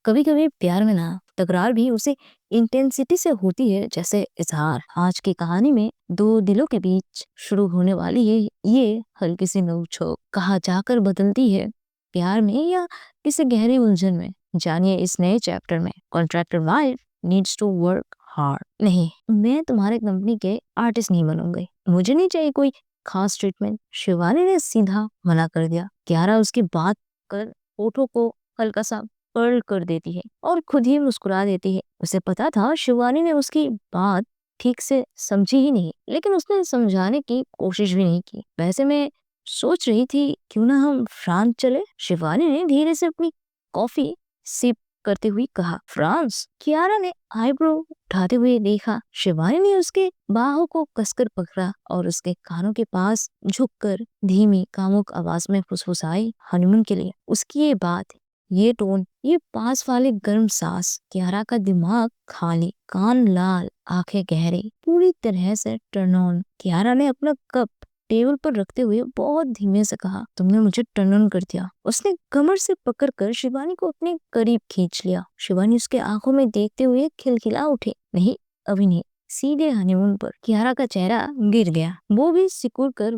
कभी कभी प्यार में ना तकरार भी उसी इंटेंसिटी से होती है जैसे इजहार। आज की कहानी में दो दिलों के बीच शुरू होने वाली ये हल्की सी नोक-झोंक कहाँ जाकर बदलती है, प्यार में या किसी गहरी उलझन में। जानिए इस नए चैप्टर में। Contractor wife needs to work hard. नहीं, मैं तुम्हारे कंपनी के आर्टिस्ट नहीं बनूंगी, मुझे नहीं चाहिए कोई खास ट्रीटमेंट। शिवानी ने सीधा मना कर दिया। क्यारा उसकी बात कर होठों को हल्का सा कर्ल कर देती है और खुद ही मुस्कुरा देती है। उसे पता था शिवानी ने उसकी बात ठीक से समझी ही नहीं, लेकिन उसने समझाने की कोशिश भी नहीं की। वैसे मैं सोच रही थी क्यों ना हम फ्रांस चले। शिवानी ने धीरे से अपनी कॉफी सिप करते हुए कहा। फ्रांस? कियारा ने आईब्रो उठाते हुए देखा। शिवानी ने उसके बाहों को कसकर पकड़ा और उसके कानों के पास झुककर धीमी कामुक आवाज में फुसफुसाई, हनीमून के लिए। उसकी ये बात, ये टोन, ये पास वाले गर्म सांस, कियारा का दिमाग खाली, कान लाल, आंखें गहरी, पूरी तरह से टर्न ऑन। कियारा ने अपना कप टेबल पर रखते हुए बहुत धीमे से कहा, तुमने मुझे टर्न ऑन कर दिया। उसने कमर से पकड़कर शिवानी को अपने करीब खींच लिया। शिवानी उसके आंखों में देखते हुए खिलखिला उठी। नहीं, अभी नहीं, सीधे हनीमून पर। कियारा का चेहरा गिर गया। वो भी सिकुड़ कर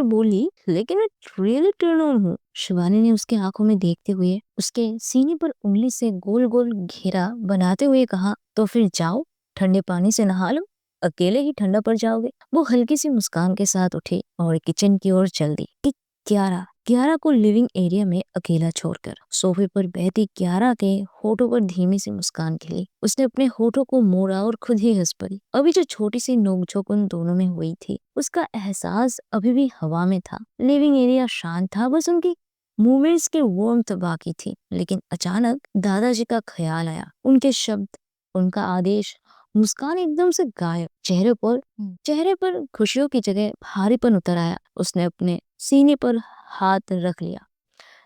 बोली, लेकिन मैं रियली टर्न ऑन हूँ। शिवानी ने उसके आंखों में देखते हुए उसके सीने पर उंगली से गोल गोल घेरा बनाते हुए कहा, तो फिर जाओ, ठंडे पानी से नहा लो, अकेले ही ठंडा पड़ जाओगे। वो हल्की सी मुस्कान के साथ उठी और किचन की ओर चल दी। क्यारा क्यारा को लिविंग एरिया में अकेला छोड़कर सोफे पर बैठी क्यारा के होठों पर धीमी सी मुस्कान खिली। उसने अपने होठों को मोड़ा और खुद ही हंस पड़ी। अभी जो छोटी सी नोकझोंक उन दोनों में हुई थी, उसका एहसास अभी भी हवा में था। लिविंग एरिया शांत था, बस उनकी मूवमेंट्स की वार्मथ बाकी थी। लेकिन अचानक दादाजी का ख्याल आया। उनके शब्द, उनका आदेश, मुस्कान एकदम से गायब। चेहरे पर खुशियों की जगह भारीपन उतर आया। उसने अपने सीने पर हाथ रख लिया।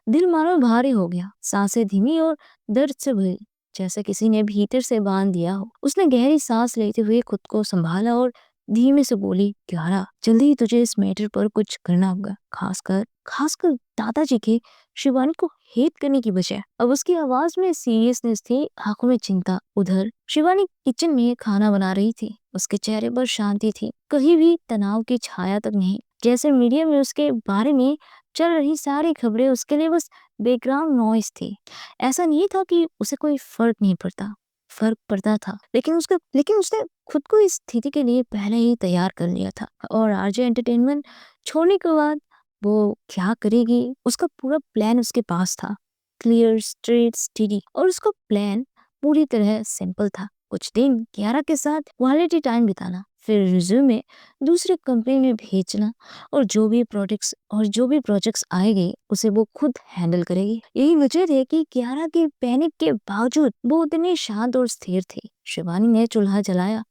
दिल मानो भारी हो गया, सांसें धीमी और दर्द से भरी, जैसे किसी ने भीतर से बांध दिया हो। उसने गहरी सांस लेते हुए खुद को संभाला और धीमे से बोली, क्यारा, जल्दी ही तुझे इस मैटर पर कुछ करना होगा, खासकर खासकर दादाजी के। शिवानी को हेट करने की बजाय अब उसकी आवाज में सीरियसनेस थी, आंखों में चिंता। उधर शिवानी किचन में खाना बना रही थी। उसके चेहरे पर शांति थी, कहीं भी तनाव की छाया तक नहीं। जैसे मीडिया में उसके बारे में चल रही सारी खबरें उसके लिए बस बैकग्राउंड नॉइस थी। ऐसा नहीं था कि उसे कोई फर्क पड़ता था, लेकिन उसने खुद को इस स्थिति के लिए पहले ही तैयार कर लिया था। और आरजे एंटरटेनमेंट छोड़ने के बाद वो क्या करेगी, उसका पूरा प्लान उसके पास था। Clear, straight, steady. और उसका प्लान पूरी तरह सिंपल था। कुछ दिन कियारा के साथ क्वालिटी टाइम बिताना, फिर रिज्यूमे दूसरे कंपनी में भेजना, और जो भी प्रोजेक्ट्स आएंगे उसे वो खुद हैंडल करेगी। यही वजह है कि कियारा की पैनिक के बावजूद वो उतनी शांत और स्थिर थी। शिवानी ने चूल्हा जलाया,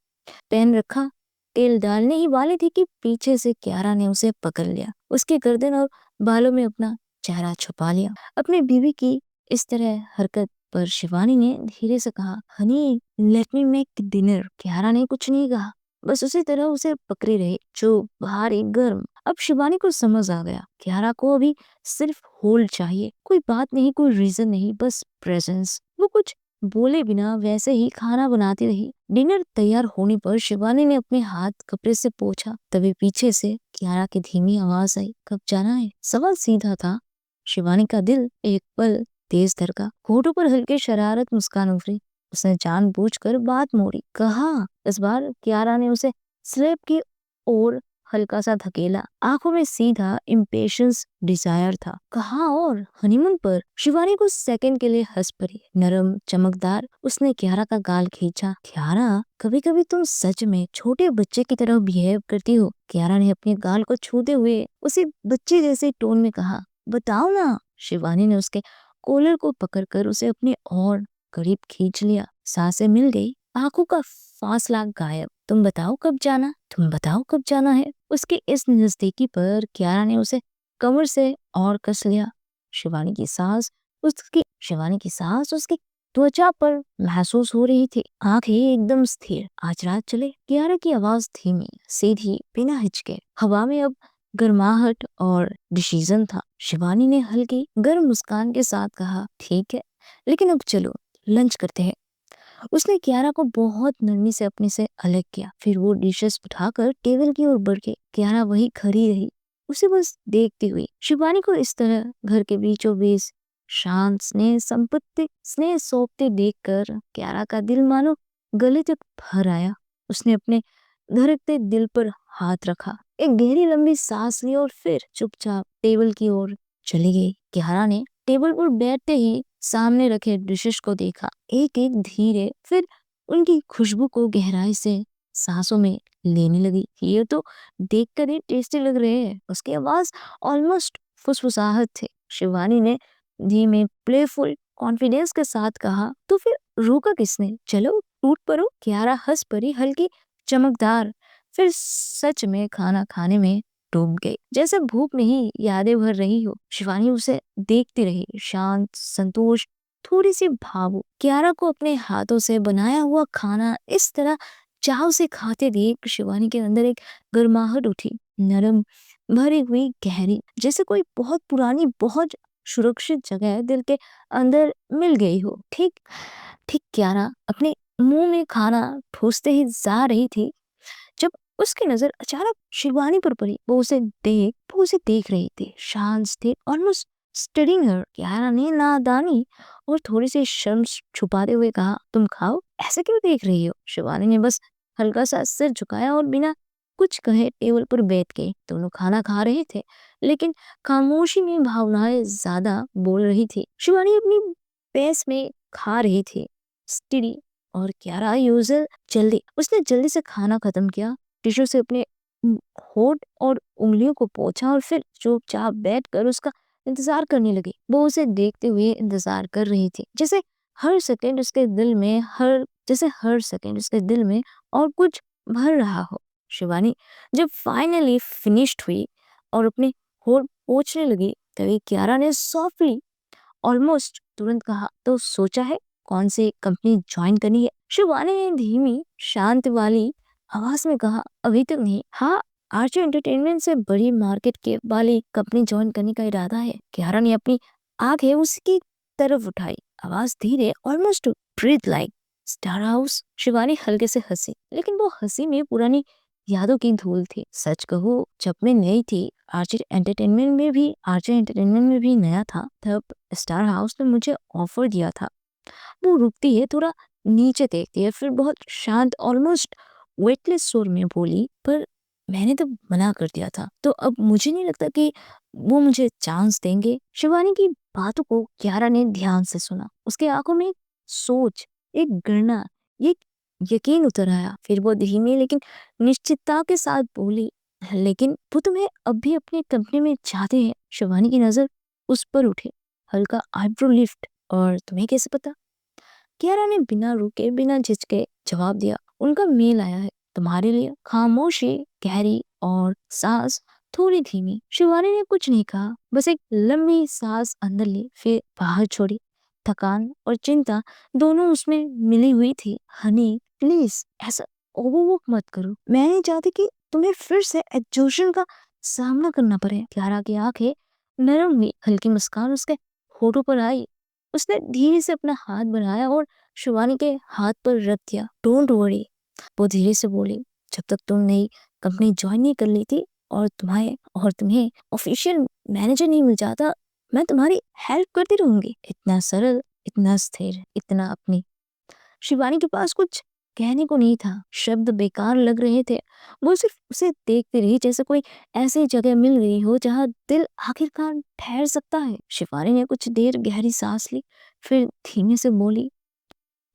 पैन रखा, तेल डालने ही वाली थी कि पीछे से कियारा ने उसे पकड़ लिया। उसके गर्दन और बालों में अपना चेहरा छुपा लिया। अपनी बीवी की इस तरह हरकत पर शिवानी ने धीरे से कहा, Honey, let me make dinner. Kiara ने कुछ नहीं कहा, बस उसी तरह उसे पकड़े रहे, जो भारी गर्म। अब शिवानी को समझ आ गया, कियारा को अभी सिर्फ होल्ड चाहिए। कोई बात नहीं, कोई रीजन नहीं, बस प्रेजेंस। वो कुछ बोले बिना वैसे ही खाना बनाती रही। डिनर तैयार होने पर शिवानी ने अपने हाथ कपड़े से पोंछा, तभी पीछे से कियारा की धीमी आवाज आई, कब जाना है? सवाल सीधा था। शिवानी का दिल एक पल तेज धड़का, होठों पर हल्की शरारत मुस्कान उभरी। उसने जानबूझकर बात मोड़ी। कहा। इस बार कियारा ने उसे स्लैब की ओर हल्का सा धकेला। आंखों में सीधा इम्पेशंस, डिजायर था। कहा? और हनीमून पर? शिवानी कुछ सेकंड के लिए हंस पड़ी, नरम, चमकदार। उसने कियारा का गाल खींचा। कियारा, कभी कभी तुम सच में छोटे बच्चे की तरह बिहेव करती हो। कियारा ने अपने गाल को छूते हुए उसी बच्चे जैसे टोन में कहा। बताओ ना। शिवानी ने उसके कॉलर को पकड़कर उसे अपने और करीब खींच लिया। सांसें मिल गई, आंखों का फासला गायब। तुम बताओ कब जाना है? उसके इस नजदीकी पर कियारा ने उसे कमर से और कस लिया। शिवानी की सांस उसकी त्वचा पर महसूस हो रही थी। आंखें एकदम स्थिर। आज रात चले? कियारा की आवाज धीमी, सीधी, बिना हिचके। हवा में अब गर्माहट और डिसीजन था। शिवानी ने हल्की गर्म मुस्कान के साथ कहा, ठीक है, लेकिन अब चलो लंच करते हैं। उसने कियारा को बहुत नरमी से अपने से अलग किया। फिर वो डिशेस उठाकर टेबल की ओर बढ़ गई। कियारा वही खड़ी रही, उसे बस देखती हुई। शिवानी को इस तरह घर के बीचों बीच शांत स्नेह सौंपते देखकर कियारा का दिल मानो गले तक भर आया। उसने अपने धड़कते दिल पर हाथ रखा, एक गहरी लंबी सांस ली और फिर चुपचाप टेबल की ओर चली गई। कियारा ने टेबल पर बैठते ही सामने रखे डिशेस को देखा, एक एक धीरे, फिर उनकी खुशबू को गहराई से सांसों में लेने लगी। ये तो देखकर ही टेस्टी लग रहे हैं। उसकी आवाज ऑलमोस्ट फुसफुसाहट थी। शिवानी ने धीमे प्लेफुल कॉन्फिडेंस के साथ कहा, तो फिर रोका किसने, चलो टूट पड़ो। कियारा हंस पड़ी, हल्की चमकदार, फिर सच में खाना खाने में डूब गई, जैसे भूख नहीं यादें भर रही हो। शिवानी उसे देखती रही, शांत, संतोष, थोड़ी सी भावुक। कियारा को अपने हाथों से बनाया हुआ खाना इस तरह चाव से खाते देख शिवानी के अंदर एक गर्माहट उठी, नरम, भरी हुई, गहरी, जैसे कोई बहुत पुरानी, बहुत सुरक्षित जगह दिल के अंदर मिल गई हो। ठीक ठीक कियारा अपने मुंह में खाना ठूसते ही जा रही थी जब उसकी नजर अचानक शिवानी पर पड़ी। वो उसे देख रही थी, शांत, स्थिर, ऑलमोस्ट स्टडिंग हर। कियारा ने नादानी और थोड़ी सी शर्म छुपाते हुए कहा, तुम खाओ, ऐसे क्यों देख रही हो। शिवानी ने बस हल्का सा सिर झुकाया और बिना कुछ कहे टेबल पर बैठ गई। दोनों खाना खा रहे थे, लेकिन खामोशी में भावनाएं ज्यादा बोल रही थी। शिवानी अपनी पेस में खा रही थी, स्टडी, और कियारा यूजर जल्दी। उसने जल्दी से खाना खत्म किया, टिश्यू से अपने होठ और उंगलियों को पोंछा और फिर चुपचाप बैठकर उसका इंतजार करने लगी। वो उसे देखते हुए इंतजार कर रही थी, जैसे हर सेकंड उसके दिल में और कुछ भर रहा हो। शिवानी जब फाइनली फिनिश्ड हुई और अपने होठ पोंछने लगी, तभी कियारा ने सॉफ्टली, ऑलमोस्ट तुरंत कहा, तो सोचा है कौन सी कंपनी ज्वाइन करनी है। शिवानी ने धीमी, शांत वाली आवाज में कहा, अभी तक नहीं। हाँ, आर्चर एंटरटेनमेंट से बड़ी मार्केट के वाली कंपनी ज्वाइन करने का इरादा है। कियारा ने अपनी आंखें उसकी तरफ उठाई, आवाज धीरे, almost breath like star house. Shivani हल्के से हंसी, लेकिन वो हंसी में पुरानी यादों की धूल थी। सच कहूँ, जब मैं नई थी, आर्चर एंटरटेनमेंट में भी नया था, तब स्टार हाउस ने मुझे ऑफर दिया था। वो रुकती है, थोड़ा नीचे देखती है, फिर बहुत शांत, ऑलमोस्ट वेटलेस सुर में बोली, पर मैंने तो मना कर दिया था, तो अब मुझे नहीं लगता कि वो मुझे चांस देंगे। शिवानी की बातों को कियारा ने ध्यान से सुना। उसके आंखों में एक सोच, एक गणना, एक यकीन उतर आया। फिर वो धीमी लेकिन निश्चितता के साथ बोली, लेकिन वो तुम्हें अब भी अपनी कंपनी में चाहते हैं। शिवानी की नजर उस पर उठी, हल्का आईब्रो लिफ्ट, और तुम्हें कैसे पता। कियारा ने बिना रुके, बिना झिझके जवाब दिया, उनका मेल आया है तुम्हारे लिए। खामोशी गहरी और सांस थोड़ी धीमी। शिवानी ने कुछ नहीं कहा, बस एक लंबी सांस अंदर ली, फिर बाहर छोड़ी। थकान और चिंता दोनों उसमें मिली हुई थी। हनी, प्लीज ऐसा ओवरवर्क मत करो, मैं नहीं चाहती कि तुम्हें फिर से एग्जॉशन का सामना करना पड़े। कियारा की आंखें नरम हुई, हल्की मुस्कान उसके होठों पर आई। उसने धीरे से अपना हाथ बढ़ाया और शिवानी के हाथ पर रख दिया। डोंट वरी, वो धीरे से बोली, जब तक तुम नई कंपनी ज्वाइन नहीं कर लेती और तुम्हें ऑफिशियल मैनेजर नहीं मिल जाता, मैं तुम्हारी हेल्प करती रहूंगी। इतना सरल, इतना स्थिर, इतना अपनी। शिवानी के पास कुछ कहने को नहीं था, शब्द बेकार लग रहे थे। वो सिर्फ उसे देखती रही, जैसे कोई ऐसी जगह मिल गई हो जहाँ दिल आखिरकार ठहर सकता है। शिवानी ने कुछ देर गहरी सांस ली, फिर धीमे से बोली,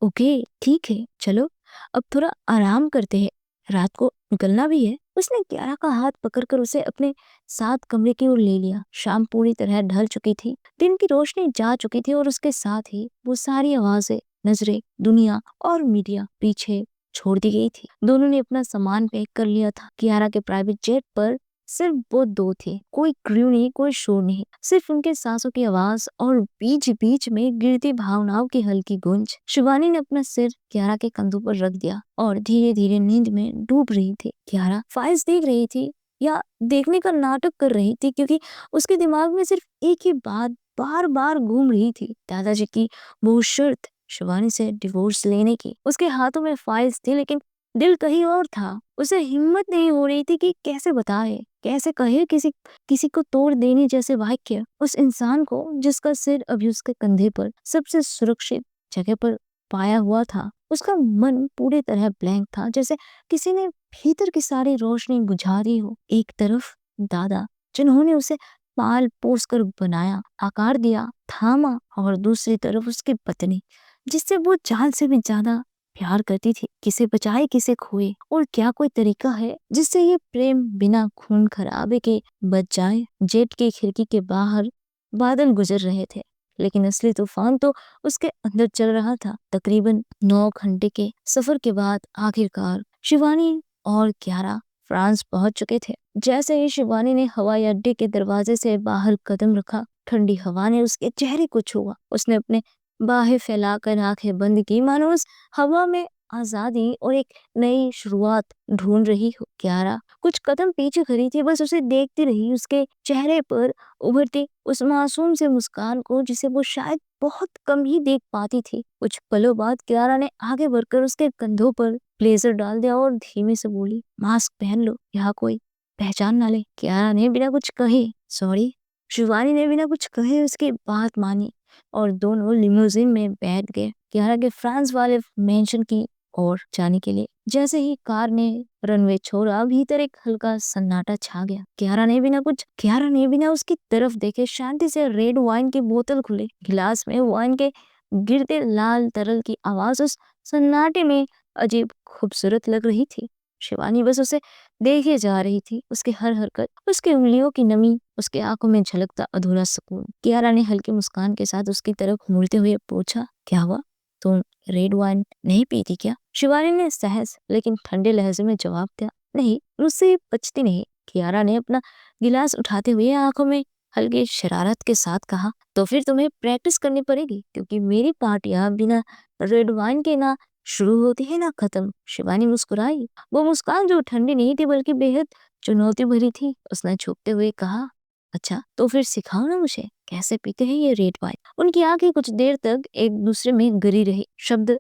ओके ठीक है, चलो अब थोड़ा आराम करते हैं, रात को निकलना भी है। उसने कियारा का हाथ पकड़कर उसे अपने साथ कमरे की ओर ले लिया। शाम पूरी तरह ढल चुकी थी, दिन की रोशनी जा चुकी थी, और उसके साथ ही वो सारी आवाजें, नजरें, दुनिया और मीडिया पीछे छोड़ दी गई थी। दोनों ने अपना सामान पैक कर लिया था। कियारा के प्राइवेट जेट पर सिर्फ वो दो थे, कोई क्रू नहीं, कोई शोर नहीं, सिर्फ उनके सांसों की आवाज और बीच बीच में गिरती भावनाओं की हल्की गूंज। शिवानी ने अपना सिर कियारा के कंधों पर रख दिया और धीरे धीरे नींद में डूब रही थी। कियारा फाइल्स देख रही थी, या देखने का नाटक कर रही थी, क्योंकि उसके दिमाग में सिर्फ एक ही बात बार बार घूम रही थी। दादाजी की वो शर्त शिवानी से डिवोर्स लेने की। उसके हाथों में फाइल्स थी लेकिन दिल कहीं और था। उसे हिम्मत नहीं हो रही थी कि कैसे बताए, कैसे कहे किसी किसी को तोड़ देने जैसे वाक्य उस इंसान को जिसका सिर अभी उसके कंधे पर सबसे सुरक्षित जगह पर पाया हुआ था। उसका मन पूरी तरह ब्लैंक था, जैसे किसी ने भीतर की सारी रोशनी बुझा दी हो। एक तरफ दादा जिन्होंने उसे पाल पोस कर बनाया, आकार दिया, थामा, और दूसरी तरफ उसकी पत्नी जिससे वो जान से भी ज्यादा प्यार करती थी। किसे बचाए किसे खोए, और क्या कोई तरीका है जिससे ये प्रेम बिना खून खराबे के बच जाए। जेट की खिड़की के बाहर बादल गुजर रहे थे, लेकिन असली तूफान तो उसके अंदर चल रहा था। तकरीबन 9 घंटे के सफर के बाद आखिरकार शिवानी और क्यारा फ्रांस पहुंच चुके थे। जैसे ही शिवानी ने हवाई अड्डे के दरवाजे से बाहर कदम रखा, ठंडी हवा ने उसके चेहरे को छुआ। उसने अपने बाहें फैलाकर आंखें बंद की, मानो उस हवा में आजादी और एक नई शुरुआत ढूंढ रही हो। क्यारा कुछ कदम पीछे खड़ी थी, बस उसे देखती रही, उसके चेहरे पर उभरती उस मासूम से मुस्कान को जिसे वो शायद बहुत कम ही देख पाती थी। कुछ पलों बाद क्यारा ने आगे बढ़कर उसके कंधों पर ब्लेजर डाल दिया और धीमे से बोली, मास्क पहन लो, यहाँ कोई पहचान ना ले। क्यारा ने बिना कुछ कहे सॉरी शिवानी ने बिना कुछ कहे उसकी बात मानी और दोनों लिमोजिन में बैठ गए क्यारा के फ्रांस वाले मेंशन की ओर जाने के लिए। जैसे ही कार ने रनवे छोड़ा, भीतर एक हल्का सन्नाटा छा गया। क्यारा ने बिना उसकी तरफ देखे शांति से रेड वाइन की बोतल खुले। गिलास में वाइन के गिरते लाल तरल की आवाज उस सन्नाटे में अजीब खूबसूरत लग रही थी। शिवानी बस उसे देखे जा रही थी, उसकी हर हरकत, उसकी उंगलियों की नमी, उसके आंखों में झलकता अधूरा सुकून। कियारा ने हल्की मुस्कान के साथ उसकी तरफ मुड़ते हुए पूछा, क्या हुआ, तुम रेड वाइन नहीं पीती क्या? शिवानी ने सहज लेकिन ठंडे लहजे में जवाब दिया, नहीं, मुझसे बचती नहीं। कियारा ने अपना गिलास उठाते हुए आंखों में हल्की शरारत के साथ कहा, तो फिर तुम्हें प्रैक्टिस करनी पड़ेगी, क्योंकि मेरी पार्टियां बिना रेड वाइन के ना शुरू होती है ना खत्म। शिवानी मुस्कुराई, वो मुस्कान जो ठंडी नहीं थी बल्कि बेहद चुनौती भरी थी। उसने झुकते हुए कहा, अच्छा तो फिर सिखाओ ना मुझे कैसे पीते हैं ये रेड वाइन। उनकी आंखें कुछ देर तक एक दूसरे में गरी रही। शब्द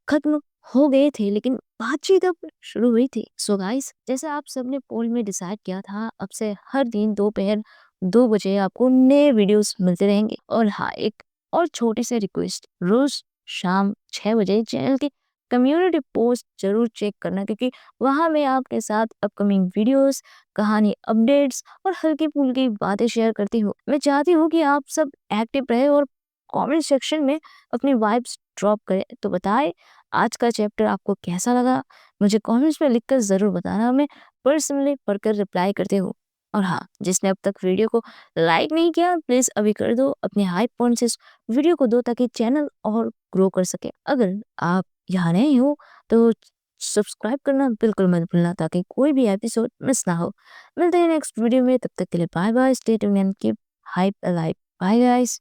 खत्म हो गए थे लेकिन बातचीत अब शुरू हुई थी। सो गाइस, जैसे आप सबने पोल में डिसाइड किया था, अब से हर दिन दोपहर 2 बजे आपको नए वीडियोस मिलते रहेंगे। और हाँ, एक और छोटी सी रिक्वेस्ट, रोज शाम 6 बजे चैनल के कम्युनिटी पोस्ट जरूर चेक करना, क्योंकि वहां मैं आपके साथ अपकमिंग वीडियोस, कहानी अपडेट्स और हल्की फुल्की बातें शेयर करती हूँ। मैं चाहती हूँ कि आप सब एक्टिव रहे और कमेंट सेक्शन में अपनी वाइब्स ड्रॉप करें। तो बताएं आज का चैप्टर आपको कैसा लगा, मुझे कमेंट्स में लिखकर जरूर बताना, मैं पर्सनली पढ़कर रिप्लाई करते हूँ। और हाँ, जिसने अब तक वीडियो को लाइक नहीं किया प्लीज अभी कर दो, अपने हाई पॉइंट से इस वीडियो को दो ताकि चैनल और ग्रो कर सके। अगर आप यहाँ नए हो तो सब्सक्राइब करना बिल्कुल मत भूलना ताकि कोई भी एपिसोड मिस ना हो। मिलते हैं नेक्स्ट वीडियो में, तब तक के लिए bye bye, stay tuned and keep hype alive. Bye guys.